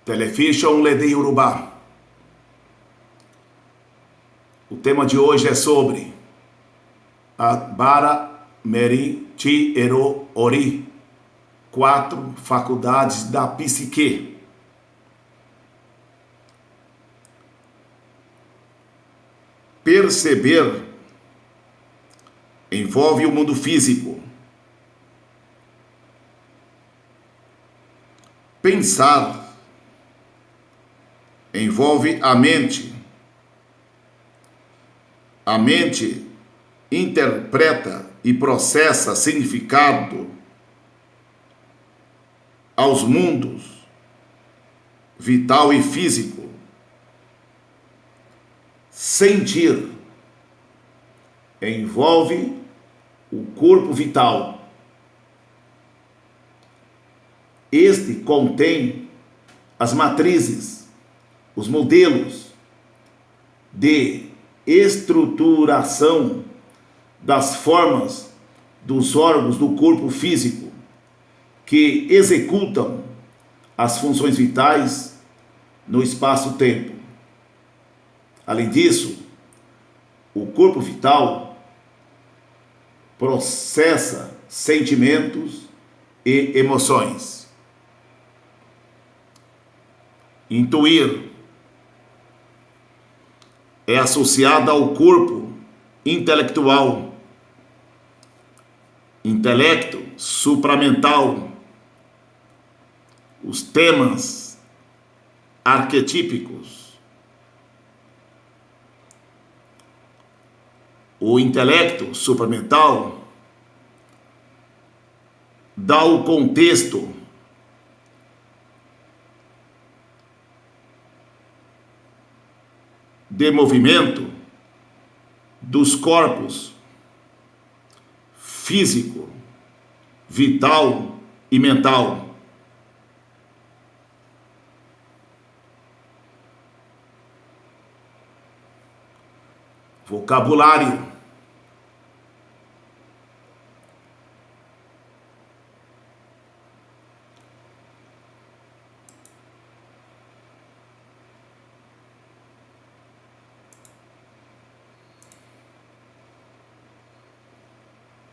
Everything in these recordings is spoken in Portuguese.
Television Lede Yorubá. O tema de hoje é sobre Bara Meri Ti Ero Ori, 4 faculdades da psique. Perceber envolve o mundo físico. Pensar envolve a mente. A mente interpreta e processa significado aos mundos vital e físico. Sentir envolve o corpo vital. Este contém as matrizes, os modelos de estruturação das formas dos órgãos do corpo físico que executam as funções vitais no espaço-tempo. Além disso, o corpo vital processa sentimentos e emoções. Intuir é associada ao corpo intelectual, intelecto supramental, os temas arquetípicos. O intelecto supramental dá o contexto de movimento dos corpos físico, vital e mental. Vocabulário.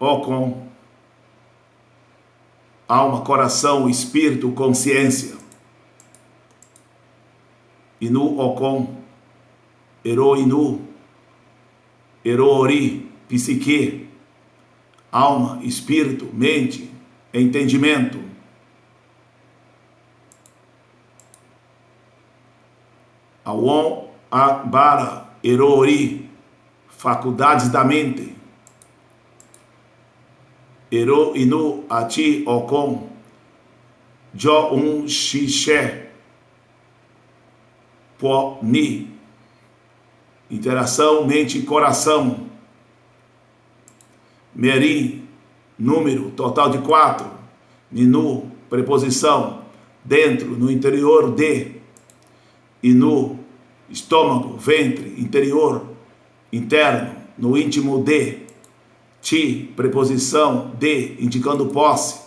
Ocon, alma, coração, espírito, consciência. Inu Ocon, Ero Inu, Ero Ori, psique, alma, espírito, mente, entendimento. Awon Bara Ero Ori, faculdades da mente. Ero Inu Ati Ocon, Jo Un Xixé, Po Ni, interação mente e coração. Meri, número, total de 4. Ninu, preposição, dentro, no interior de. Inu, estômago, ventre, interior, interno, no íntimo de. Ti, preposição de, indicando posse,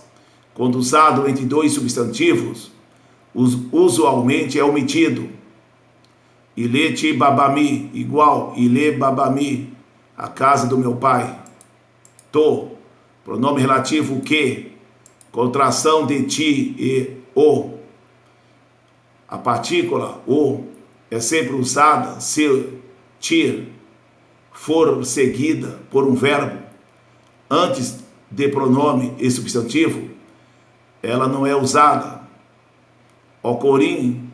quando usado entre 2 substantivos, usualmente é omitido. Ile ti babami, igual, ile babami, a casa do meu pai. To, pronome relativo que, contração de ti e o. A partícula o é sempre usada se ti for seguida por um verbo. Antes de pronome e substantivo, ela não é usada. Ocorim,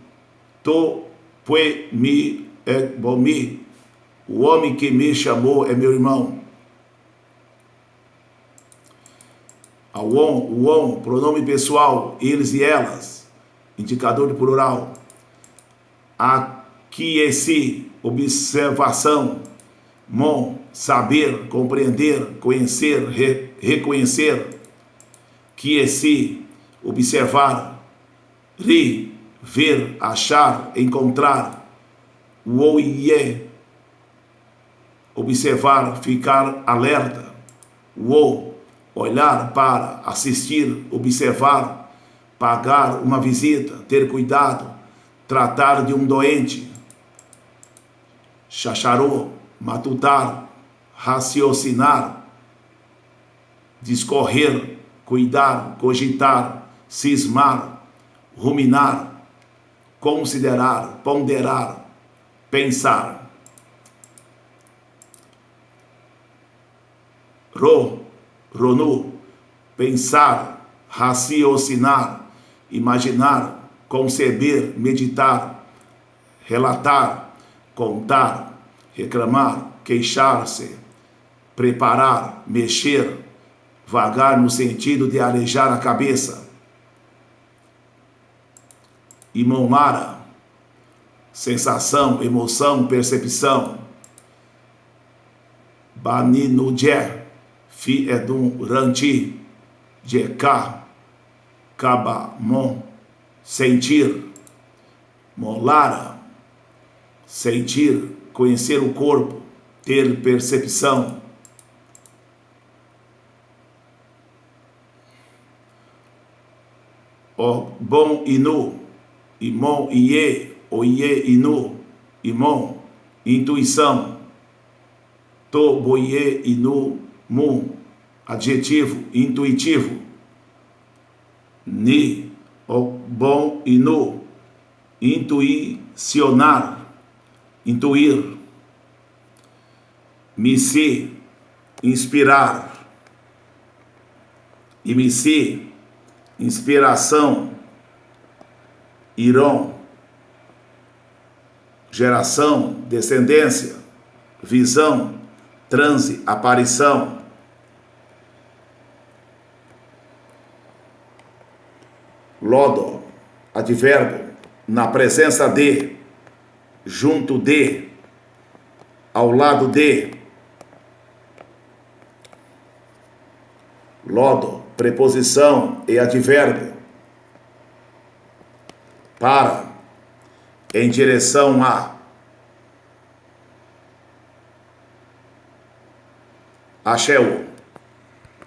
to, pue, mi, e, bomi. O homem que me chamou é meu irmão. Awon, uon, pronome pessoal, eles e elas. Indicador de plural. Aquiesci, observação. Mon, saber, compreender, conhecer, reconhecer. Quiesci, observar. Ri, ver, achar, encontrar. Woie, observar, ficar alerta. Wo, olhar para, assistir, observar, pagar uma visita, ter cuidado, tratar de um doente. Chacharô, matutar, raciocinar, discorrer, cuidar, cogitar, cismar, ruminar, considerar, ponderar, pensar. Ronu, pensar, raciocinar, imaginar, conceber, meditar, relatar, contar, reclamar, queixar-se, preparar, mexer, vagar no sentido de arejar a cabeça. Imomara, sensação, emoção, percepção. Baninudje, fi edum ranti, jeká, kabamon, sentir. Molara, sentir, conhecer o corpo, ter percepção. O bom inu, imon iê, oiê inu, imon, intuição. To boiê inu mun, adjetivo, intuitivo. Ni, o bom inu, intuicionar, intuir. Misi, inspirar. Imici, inspiração. Irão, geração, descendência. Visão, transe, aparição. Lodo, advérbio, na presença de, junto de, ao lado de. Lodo, preposição e advérbio. Para, em direção a. Axéu.